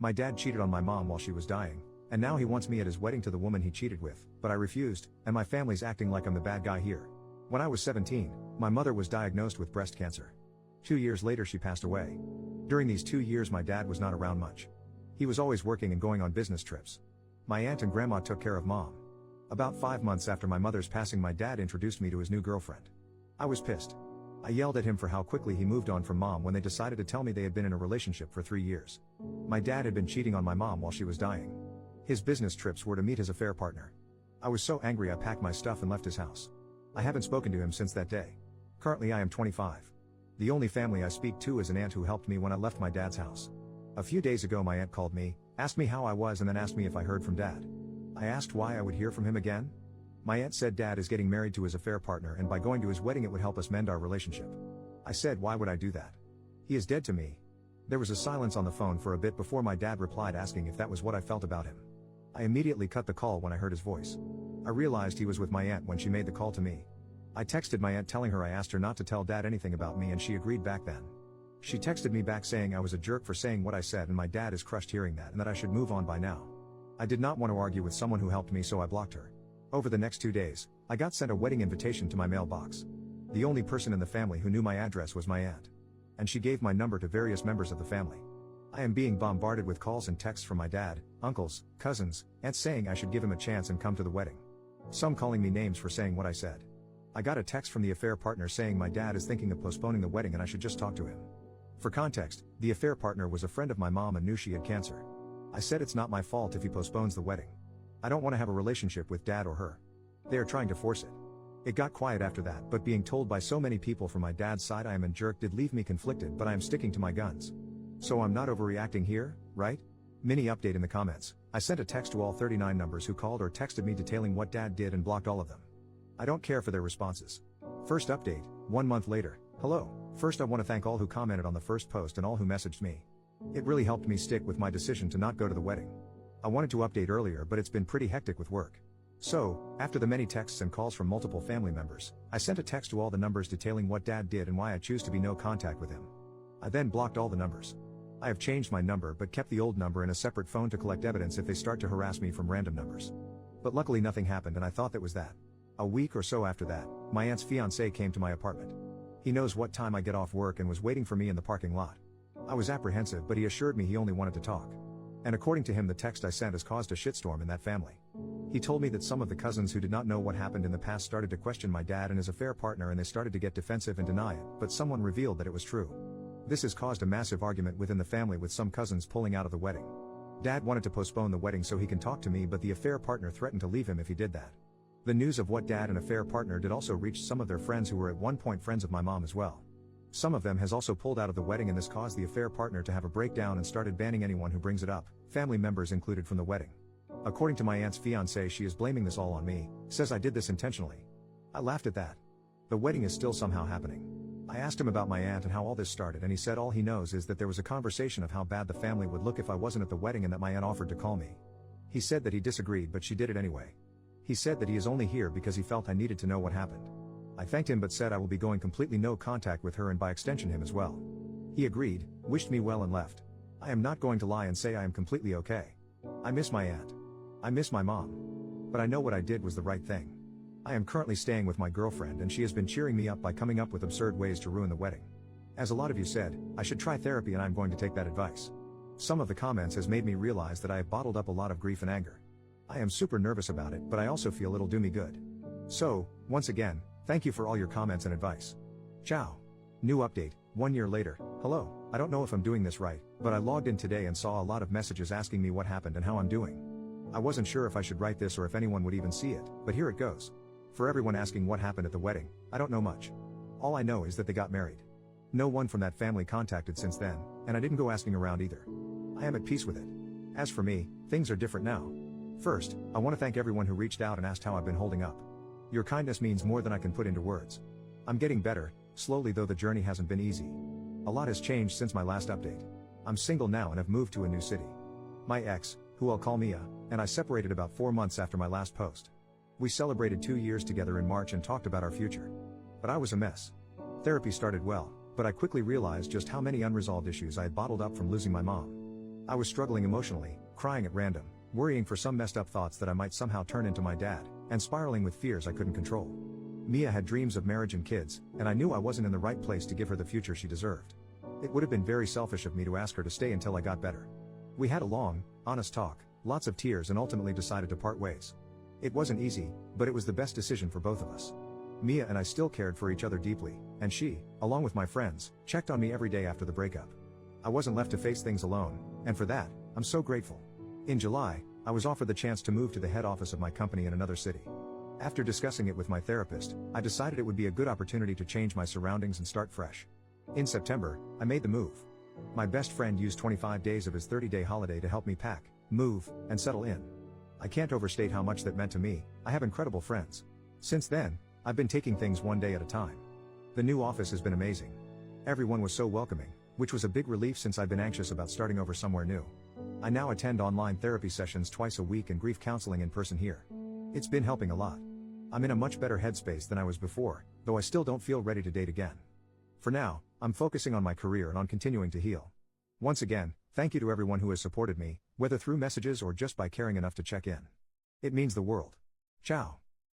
My dad cheated on my mom while she was dying, and now he wants me at his wedding to the woman he cheated with, but I refused, and my family's acting like I'm the bad guy here. When I was 17, my mother was diagnosed with breast cancer. 2 years later she passed away. During these 2 years my dad was not around much. He was always working and going on business trips. My aunt and grandma took care of mom. About 5 months after my mother's passing my dad introduced me to his new girlfriend. I was pissed. I yelled at him for how quickly he moved on from mom when they decided to tell me they had been in a relationship for 3 years. My dad had been cheating on my mom while she was dying. His business trips were to meet his affair partner. I was so angry I packed my stuff and left his house. I haven't spoken to him since that day. Currently I am 25. The only family I speak to is an aunt who helped me when I left my dad's house. A few days ago my aunt called me, asked me how I was and then asked me if I heard from dad. I asked why I would hear from him again. My aunt said dad is getting married to his affair partner and by going to his wedding it would help us mend our relationship. I said why would I do that? He is dead to me. There was a silence on the phone for a bit before my dad replied asking if that was what I felt about him. I immediately cut the call when I heard his voice. I realized he was with my aunt when she made the call to me. I texted my aunt telling her I asked her not to tell dad anything about me and she agreed back then. She texted me back saying I was a jerk for saying what I said and my dad is crushed hearing that and that I should move on by now. I did not want to argue with someone who helped me so I blocked her. Over the next 2 days, I got sent a wedding invitation to my mailbox. The only person in the family who knew my address was my aunt. And she gave my number to various members of the family. I am being bombarded with calls and texts from my dad, uncles, cousins, aunts saying I should give him a chance and come to the wedding. Some calling me names for saying what I said. I got a text from the affair partner saying my dad is thinking of postponing the wedding and I should just talk to him. For context, the affair partner was a friend of my mom and knew she had cancer. I said it's not my fault if he postpones the wedding. I don't want to have a relationship with dad or her. They are trying to force it. It got quiet after that, but being told by so many people from my dad's side I am a jerk did leave me conflicted, but I am sticking to my guns. So I'm not overreacting here, right? Mini update in the comments. I sent a text to all 39 numbers who called or texted me detailing what dad did and blocked all of them. I don't care for their responses. First update, 1 month later. Hello. First I want to thank all who commented on the first post and all who messaged me. It really helped me stick with my decision to not go to the wedding. I wanted to update earlier but it's been pretty hectic with work. So, after the many texts and calls from multiple family members, I sent a text to all the numbers detailing what dad did and why I choose to be no contact with him. I then blocked all the numbers. I have changed my number but kept the old number in a separate phone to collect evidence if they start to harass me from random numbers. But luckily nothing happened and I thought that was that. A week or so after that, my aunt's fiancé came to my apartment. He knows what time I get off work and was waiting for me in the parking lot. I was apprehensive but he assured me he only wanted to talk. And according to him the text I sent has caused a shitstorm in that family. He told me that some of the cousins who did not know what happened in the past started to question my dad and his affair partner and they started to get defensive and deny it, but someone revealed that it was true. This has caused a massive argument within the family with some cousins pulling out of the wedding. Dad wanted to postpone the wedding so he can talk to me but the affair partner threatened to leave him if he did that. The news of what dad and affair partner did also reached some of their friends who were at one point friends of my mom as well. Some of them has also pulled out of the wedding and this caused the affair partner to have a breakdown and started banning anyone who brings it up, family members included from the wedding. According to my aunt's fiancé she is blaming this all on me, says I did this intentionally. I laughed at that. The wedding is still somehow happening. I asked him about my aunt and how all this started and he said all he knows is that there was a conversation of how bad the family would look if I wasn't at the wedding and that my aunt offered to call me. He said that he disagreed but she did it anyway. He said that he is only here because he felt I needed to know what happened. I thanked him but said I will be going completely no contact with her and by extension him as well. He agreed, wished me well and left. I am not going to lie and say I am completely okay. I miss my aunt. I miss my mom. But I know what I did was the right thing. I am currently staying with my girlfriend and she has been cheering me up by coming up with absurd ways to ruin the wedding. As a lot of you said, I should try therapy and I am going to take that advice. Some of the comments has made me realize that I have bottled up a lot of grief and anger. I am super nervous about it but I also feel it'll do me good. So, once again, thank you for all your comments and advice. Ciao. New update, 1 year later. Hello, I don't know if I'm doing this right, but I logged in today and saw a lot of messages asking me what happened and how I'm doing. I wasn't sure if I should write this or if anyone would even see it, but here it goes. For everyone asking what happened at the wedding, I don't know much. All I know is that they got married. No one from that family contacted since then, and I didn't go asking around either. I am at peace with it. As for me, things are different now. First, I want to thank everyone who reached out and asked how I've been holding up. Your kindness means more than I can put into words. I'm getting better, slowly though the journey hasn't been easy. A lot has changed since my last update. I'm single now and have moved to a new city. My ex, who I'll call Mia, and I separated about 4 months after my last post. We celebrated 2 years together in March and talked about our future. But I was a mess. Therapy started well, but I quickly realized just how many unresolved issues I had bottled up from losing my mom. I was struggling emotionally, crying at random, worrying for some messed up thoughts that I might somehow turn into my dad, and spiraling with fears I couldn't control. Mia had dreams of marriage and kids, and I knew I wasn't in the right place to give her the future she deserved. It would have been very selfish of me to ask her to stay until I got better. We had a long, honest talk, lots of tears, and ultimately decided to part ways. It wasn't easy, but it was the best decision for both of us. Mia and I still cared for each other deeply, and she, along with my friends, checked on me every day after the breakup. I wasn't left to face things alone, and for that, I'm so grateful. In July, I was offered the chance to move to the head office of my company in another city. After discussing it with my therapist, I decided it would be a good opportunity to change my surroundings and start fresh. In September, I made the move. My best friend used 25 days of his 30-day holiday to help me pack, move, and settle in. I can't overstate how much that meant to me. I have incredible friends. Since then, I've been taking things one day at a time. The new office has been amazing. Everyone was so welcoming, which was a big relief since I've been anxious about starting over somewhere new. I now attend online therapy sessions twice a week and grief counseling in person here. It's been helping a lot. I'm in a much better headspace than I was before, though I still don't feel ready to date again. For now, I'm focusing on my career and on continuing to heal. Once again, thank you to everyone who has supported me, whether through messages or just by caring enough to check in. It means the world. Ciao.